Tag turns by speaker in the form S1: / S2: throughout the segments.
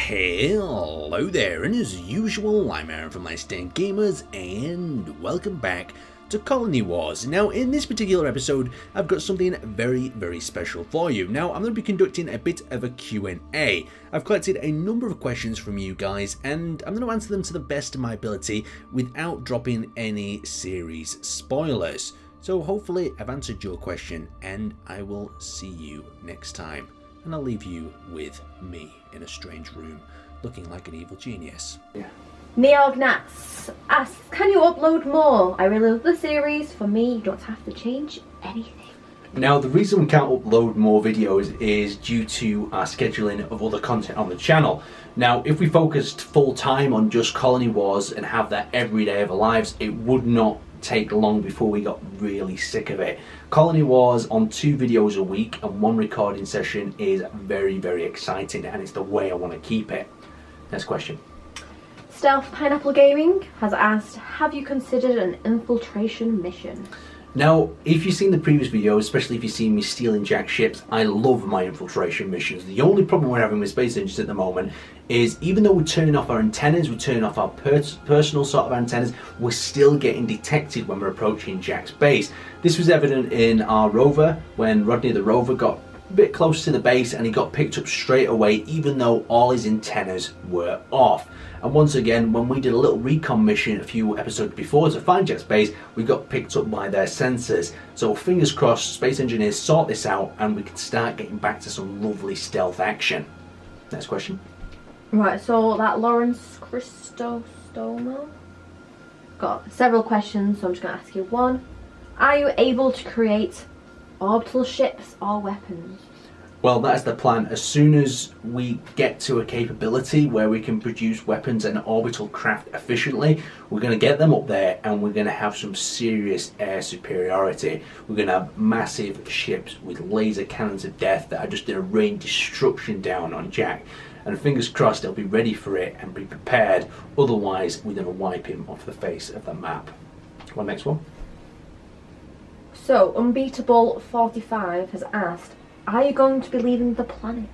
S1: Hello there, and as usual, I'm Aaron from Last Stand Gamers, and welcome back to Colony Wars. Now, in this particular episode, I've got something very special for you. Now, I'm going to be conducting a bit of a Q&A. I've collected a number of questions from you guys, and I'm going to answer them to the best of my ability without dropping any series spoilers. So hopefully I've answered your question, and I will see you next time. And I'll leave you with me in a strange room, looking like an evil genius.
S2: Neognats asks, can you upload more? I really love the series. For me, you don't have to change anything.
S1: Now, the reason we can't upload more videos is due to our scheduling of other content on the channel. Now, if we focused full time on just Colony Wars and have that every day of our lives, it would not take long before we got really sick of it. Colony Wars on 2 videos a week and 1 recording session is very exciting, and it's the way I want to keep it. Next question.
S2: Stealth Pineapple Gaming has asked, have you considered an infiltration mission?
S1: Now, if you've seen the previous video, especially if you've seen me stealing Jack ships, I love my infiltration missions. The only problem we're having with space engines at the moment is, even though we're turning off our antennas, we're turning off our personal sort of antennas, we're still getting detected when we're approaching Jack's base. This was evident in our rover, when Rodney the rover got a bit close to the base and he got picked up straight away, even though all his antennas were off. And once again, when we did a little recon mission a few episodes before to find Jack's base, we got picked up by their sensors. So fingers crossed, space engineers sort this out and we can start getting back to some lovely stealth action. Next question.
S2: Right, so that Lawrence Christostoma got several questions, so I'm just going to ask you one. Are you able to create orbital ships or weapons?
S1: Well, that's the plan. As soon as we get to a capability where we can produce weapons and orbital craft efficiently, we're going to get them up there and we're going to have some serious air superiority. We're going to have massive ships with laser cannons of death that are just going to rain destruction down on Jack. And fingers crossed they'll be ready for it and be prepared. Otherwise, we're going to wipe him off the face of the map. Well, next one.
S2: So, Unbeatable 45 has asked, are you going to be leaving the planet?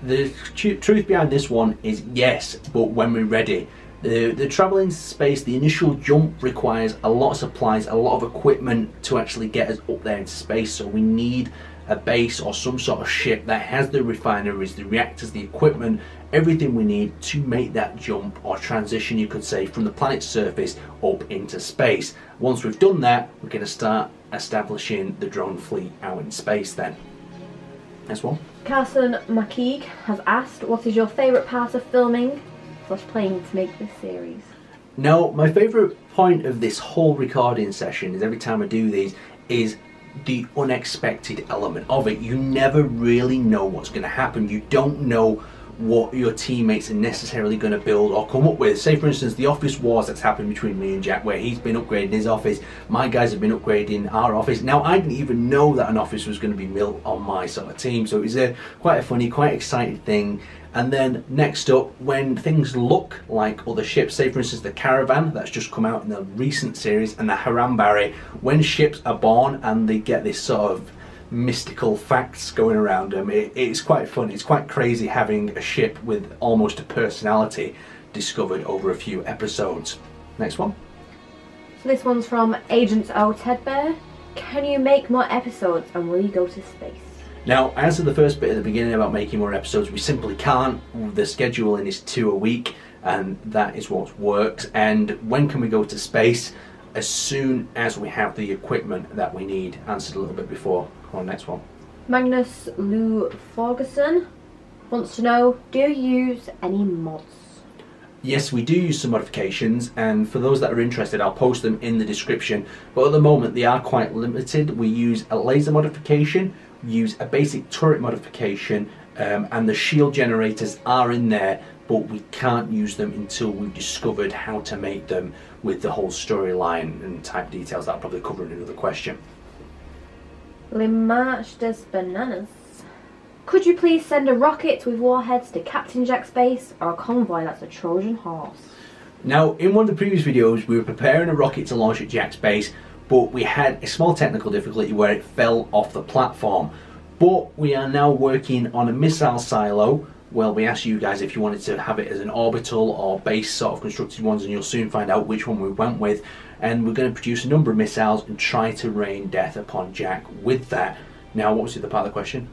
S1: The truth behind this one is yes, but when we're ready. The travel into space, the initial jump requires a lot of supplies, a lot of equipment to actually get us up there into space. So we need a base or some sort of ship that has the refineries, the reactors, the equipment, everything we need to make that jump or transition, you could say, from the planet's surface up into space. Once we've done that, we're going to start establishing the drone fleet out in space then. Next one.
S2: Carson McKeague has asked, what is your favourite part of filming / playing to make this series?
S1: Now, my favourite point of this whole recording session is every time I do these is the unexpected element of it. You never really know what's going to happen. You don't know what your teammates are necessarily going to build or come up with. Say for instance the office wars that's happened between me and Jack, where he's been upgrading his office, my guys have been upgrading our office. Now, I didn't even know that an office was going to be built on my sort of team, so it was quite a funny, quite exciting thing. And then next up, when things look like other ships, say for instance the Caravan that's just come out in the recent series, and the Harambari, when ships are born and they get this sort of mystical facts going around them, it's quite fun. It's quite crazy having a ship with almost a personality discovered over a few episodes. Next one.
S2: So this one's from Agent O Tedbear. Can you make more episodes and will you go to space?
S1: Now, I answered the first bit at the beginning about making more episodes. We simply can't. The scheduling is 2 a week and that is what works. And when can we go to space? As soon as we have the equipment that we need. Answered a little bit before. Come on, next one.
S2: Magnus Lou Ferguson wants to know, do you use any mods?
S1: Yes, we do use some modifications, and for those that are interested, I'll post them in the description. But at the moment, they are quite limited. We use a laser modification, we use a basic turret modification, and the shield generators are in there, but we can't use them until we've discovered how to make them with the whole storyline and type details. That'll probably cover in another question.
S2: Limarch des Bananas. Could you please send a rocket with warheads to Captain Jack's base, or a convoy that's a Trojan horse?
S1: Now, in one of the previous videos, we were preparing a rocket to launch at Jack's base, but we had a small technical difficulty where it fell off the platform. But we are now working on a missile silo well, we asked you guys if you wanted to have it as an orbital or base sort of constructed ones, and you'll soon find out which one we went with. And we're going to produce a number of missiles and try to rain death upon Jack with that. Now, what was the other part of the question?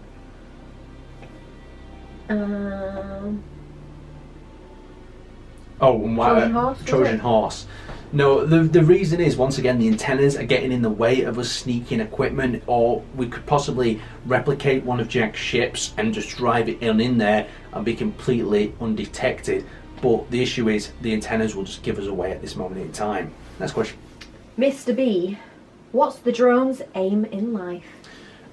S1: Oh, and why,
S2: Trojan horse.
S1: Trojan horse. No, the reason is, once again, the antennas are getting in the way of us sneaking equipment, or we could possibly replicate one of Jack's ships and just drive it in there and be completely undetected. But the issue is, the antennas will just give us away at this moment in time. Next question.
S2: Mr. B, what's the drone's aim in life?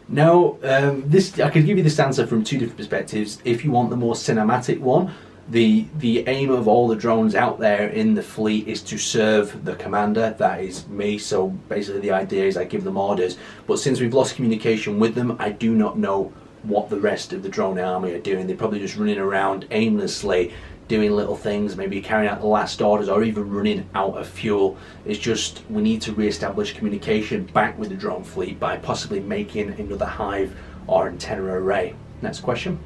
S1: Now, this I could give you this answer from two different perspectives. If you want the more cinematic one, the aim of all the drones out there in the fleet is to serve the commander, that is me. So basically the idea is I give them orders, but since we've lost communication with them, I do not know what the rest of the drone army are doing. They're probably just running around aimlessly, doing little things, maybe carrying out the last orders or even running out of fuel. It's just, we need to re-establish communication back with the drone fleet by possibly making another Hive or antenna array. Next question.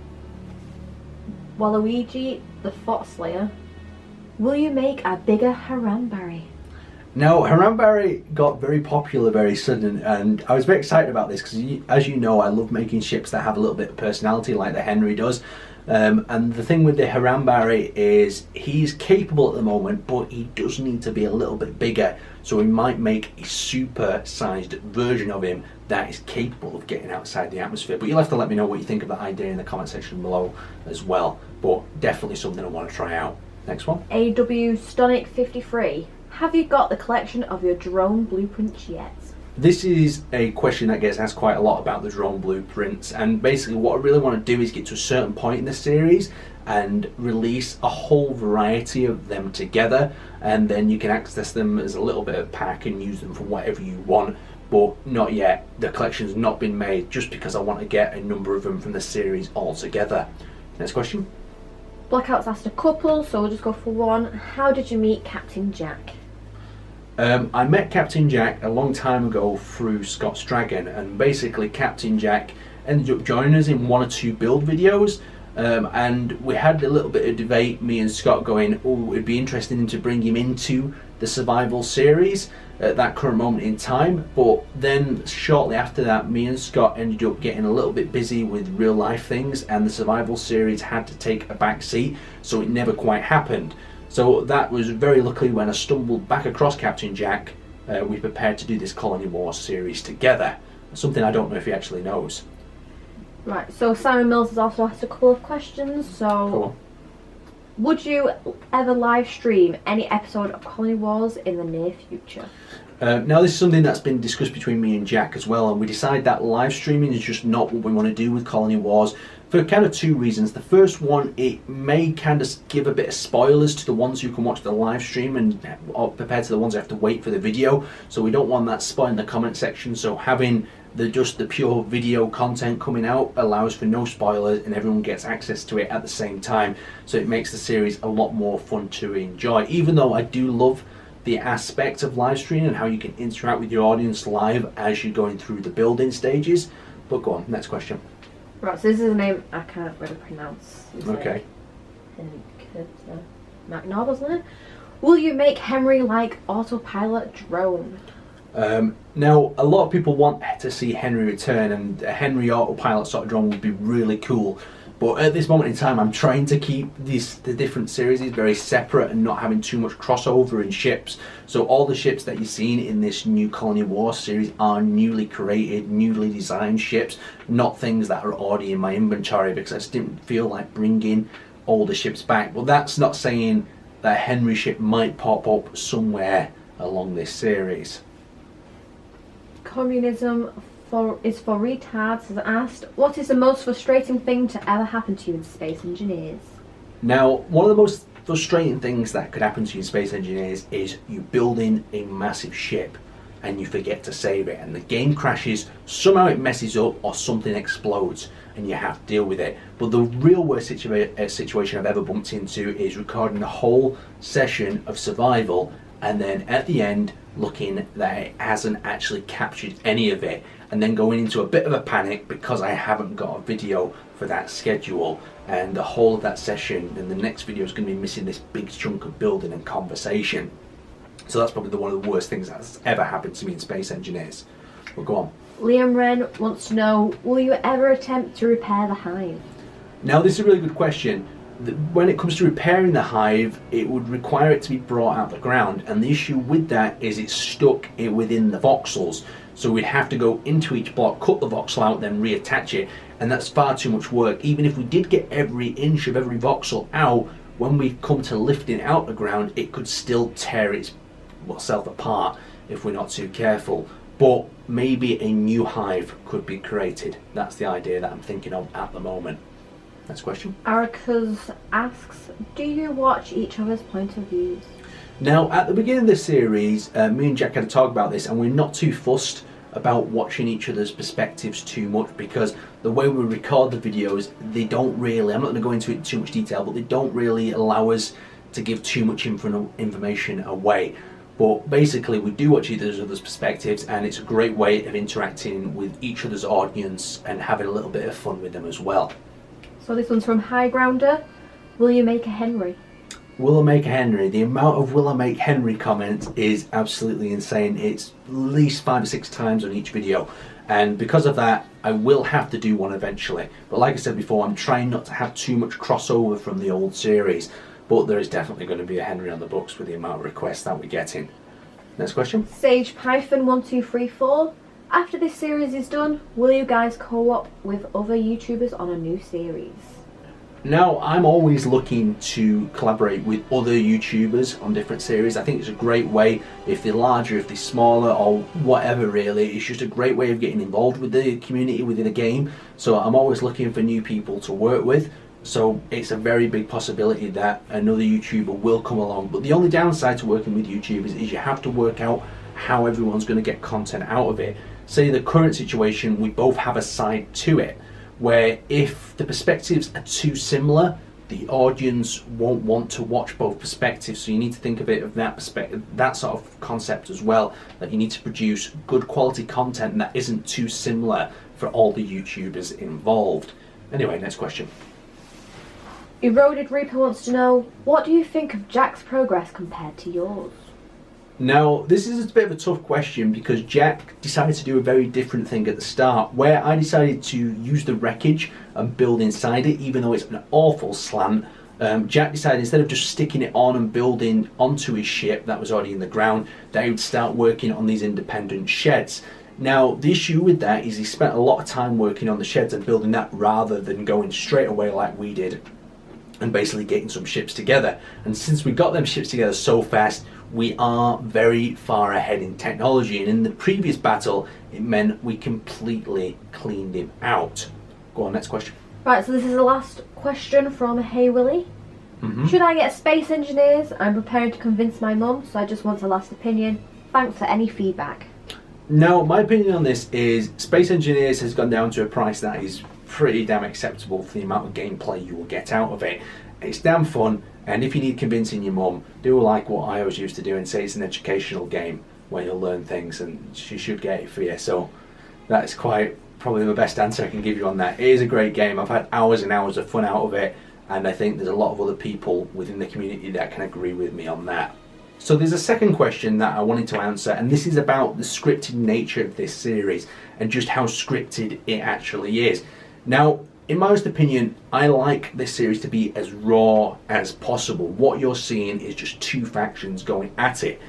S2: Waluigi the Fox Slayer, will you make a bigger Harambari?
S1: Now, Harambari got very popular very sudden, and I was very excited about this because, as you know, I love making ships that have a little bit of personality like the Henry does. And the thing with the Harambari is he's capable at the moment, but he does need to be a little bit bigger. So we might make a super-sized version of him that is capable of getting outside the atmosphere. But you'll have to let me know what you think of that idea in the comment section below as well. But definitely something I want to try out. Next one.
S2: AW Stonic 53, have you got the collection of your drone blueprints yet?
S1: This is a question that gets asked quite a lot about the drone blueprints, and basically what I really want to do is get to a certain point in the series and release a whole variety of them together, and then you can access them as a little bit of pack and use them for whatever you want. But not yet. The collection's not been made, just because I want to get a number of them from the series all together. Next question.
S2: Blackout's asked a couple, so we'll just go for one. How did you meet Captain Jack?
S1: I met Captain Jack a long time ago through Scott's Dragon, and basically Captain Jack ended up joining us in one or two build videos, and we had a little bit of debate, me and Scott, going, oh, it'd be interesting to bring him into the survival series at that current moment in time. But then shortly after that, me and Scott ended up getting a little bit busy with real life things, and the survival series had to take a back seat, so it never quite happened. So that was very luckily when I stumbled back across Captain Jack. We prepared to do this Colony Wars series together. Something I don't know if he actually knows.
S2: Right, so Simon Mills has also asked a couple of questions. So,
S1: Cool.
S2: Would you ever live stream any episode of Colony Wars in the near future?
S1: Now, this is something that's been discussed between me and Jack as well, and we decided that live streaming is just not what we want to do with Colony Wars for kind of two reasons. The first one, it may kind of give a bit of spoilers to the ones who can watch the live stream and compared to the ones who have to wait for the video, so we don't want that spoiling the comment section. So having just the pure video content coming out allows for no spoilers and everyone gets access to it at the same time, so it makes the series a lot more fun to enjoy. Even though I do love the aspect of live streaming and how you can interact with your audience live as you're going through the building stages. But go on, next question.
S2: Right, so this is a name I can't really pronounce.
S1: Okay.
S2: McNabb, wasn't it? Will you make Henry like autopilot drone?
S1: Now, a lot of people want to see Henry return, and a Henry autopilot sort of drone would be really cool. But at this moment in time, I'm trying to keep the different series very separate and not having too much crossover in ships. So all the ships that you've seen in this new Colony Wars series are newly created, newly designed ships, not things that are already in my inventory, because I just didn't feel like bringing older ships back. But that's not saying that a Henry ship might pop up somewhere along this series.
S2: Communism is for retards has asked, what is the most frustrating thing to ever happen to you in Space Engineers?
S1: Now, one of the most frustrating things that could happen to you in Space Engineers is you building a massive ship and you forget to save it, and the game crashes, somehow it messes up or something explodes and you have to deal with it. But the real worst situation I've ever bumped into is recording a whole session of survival and then at the end looking that it hasn't actually captured any of it, and then going into a bit of a panic because I haven't got a video for that schedule, and the whole of that session and the next video is going to be missing this big chunk of building and conversation. So that's probably one of the worst things that's ever happened to me in Space Engineers. Well, go on.
S2: Liam Wren wants to know, will you ever attempt to repair the Hive?
S1: Now, this is a really good question. When it comes to repairing the Hive, it would require it to be brought out of the ground, and the issue with that is it's stuck within the voxels. So we'd have to go into each block, cut the voxel out, then reattach it, and that's far too much work. Even if we did get every inch of every voxel out, when we come to lifting it out the ground, it could still tear itself apart if we're not too careful. But maybe a new Hive could be created. That's the idea that I'm thinking of at the moment. Next question.
S2: Aricus asks, do you watch each other's point of views?
S1: Now, at the beginning of this series, me and Jack had a talk about this, and we're not too fussed about watching each other's perspectives too much, because the way we record the videos, they don't really, I'm not going to go into it in too much detail, but they don't really allow us to give too much information away. But basically, we do watch each other's perspectives, and it's a great way of interacting with each other's audience and having a little bit of fun with them as well.
S2: So this one's from High Grounder. Will you make a Henry?
S1: Will I make a Henry? The amount of will I make Henry comments is absolutely insane. It's at least 5 or 6 times on each video, and because of that I will have to do one eventually. But like I said before, I'm trying not to have too much crossover from the old series, but there is definitely going to be a Henry on the books with the amount of requests that we're getting. Next question.
S2: Sage Python 1234. After this series is done, will you guys co-op with other YouTubers on a new series?
S1: Now, I'm always looking to collaborate with other YouTubers on different series. I think it's a great way, if they're larger, if they're smaller, or whatever really. It's just a great way of getting involved with the community within a game. So I'm always looking for new people to work with. So it's a very big possibility that another YouTuber will come along. But the only downside to working with YouTubers is you have to work out how everyone's going to get content out of it. Say the current situation, we both have a side to it, where if the perspectives are too similar, the audience won't want to watch both perspectives. So you need to think of it of that perspective, that sort of concept as well, that you need to produce good quality content that isn't too similar for all the YouTubers involved. Anyway, next question.
S2: Eroded Reaper wants to know, what do you think of Jack's progress compared to yours?
S1: Now, this is a bit of a tough question because Jack decided to do a very different thing at the start, where I decided to use the wreckage and build inside it, even though it's an awful slant. Jack decided instead of just sticking it on and building onto his ship that was already in the ground, that he would start working on these independent sheds. Now, the issue with that is he spent a lot of time working on the sheds and building that rather than going straight away like we did and basically getting some ships together. And since we got them ships together so fast, we are very far ahead in technology, and in the previous battle it meant we completely cleaned him out. Go on, next question.
S2: Right, so this is the last question from Hey Willie. Should I get Space Engineers? I'm preparing to convince my mum, so I just want a last opinion. Thanks for any feedback.
S1: Now, my opinion on this is Space Engineers has gone down to a price that is pretty damn acceptable for the amount of gameplay you will get out of it. It's damn fun, and if you need convincing your mum, do like what I always used to do and say it's an educational game where you'll learn things, and she should get it for you. So that is quite probably the best answer I can give you on that. It is a great game. I've had hours and hours of fun out of it, and I think there's a lot of other people within the community that can agree with me on that. So there's a second question that I wanted to answer, and this is about the scripted nature of this series and just how scripted it actually is. Now, in my honest opinion, I like this series to be as raw as possible. What you're seeing is just two factions going at it.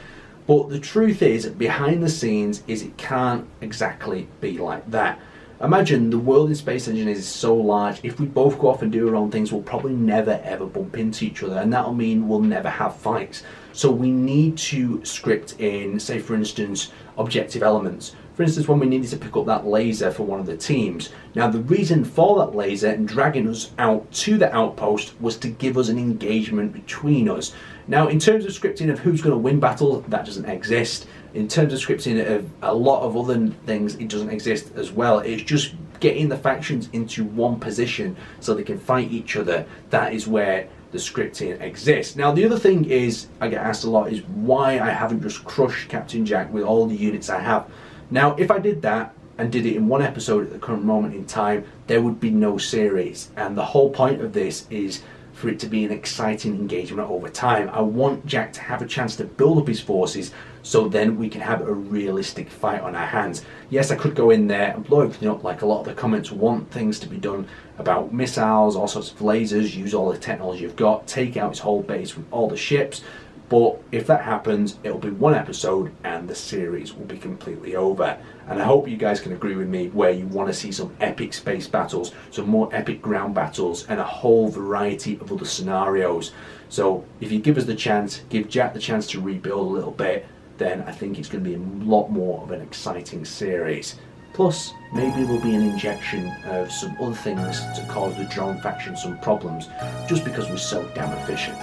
S1: But the truth is, behind the scenes, is it can't exactly be like that. Imagine the world in Space Engineers is so large, if we both go off and do our own things, we'll probably never ever bump into each other, and that'll mean we'll never have fights. So we need to script in, say for instance, objective elements. For instance, when we needed to pick up that laser for one of the teams. Now, the reason for that laser and dragging us out to the outpost was to give us an engagement between us. Now, in terms of scripting of who's going to win battles, that doesn't exist. In terms of scripting of a lot of other things, it doesn't exist as well. It's just getting the factions into one position so they can fight each other. That is where the scripting exists. Now, the other thing is, I get asked a lot, is why I haven't just crushed Captain Jack with all the units I have. Now, if I did that and did it in one episode at the current moment in time, there would be no series. And the whole point of this is for it to be an exciting engagement over time. I want Jack to have a chance to build up his forces, so then we can have a realistic fight on our hands. Yes, I could go in there and blow everything up, like a lot of the comments want things to be done about missiles, all sorts of lasers, use all the technology you've got, take out his whole base with all the ships. But if that happens, it'll be one episode and the series will be completely over. And I hope you guys can agree with me where you want to see some epic space battles, some more epic ground battles, and a whole variety of other scenarios. So if you give us the chance, give Jack the chance to rebuild a little bit, then I think it's going to be a lot more of an exciting series. Plus, maybe there'll be an injection of some other things to cause the drone faction some problems, just because we're so damn efficient.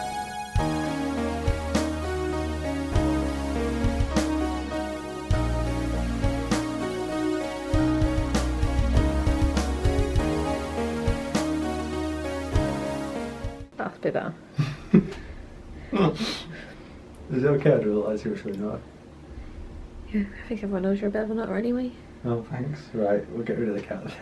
S2: That's a bit better.
S1: Is it okay? I didn't realise you were really not.
S2: Yeah, I think everyone knows you're a bit of a nutter anyway.
S1: Oh, thanks. Right, we'll get rid of the cat then.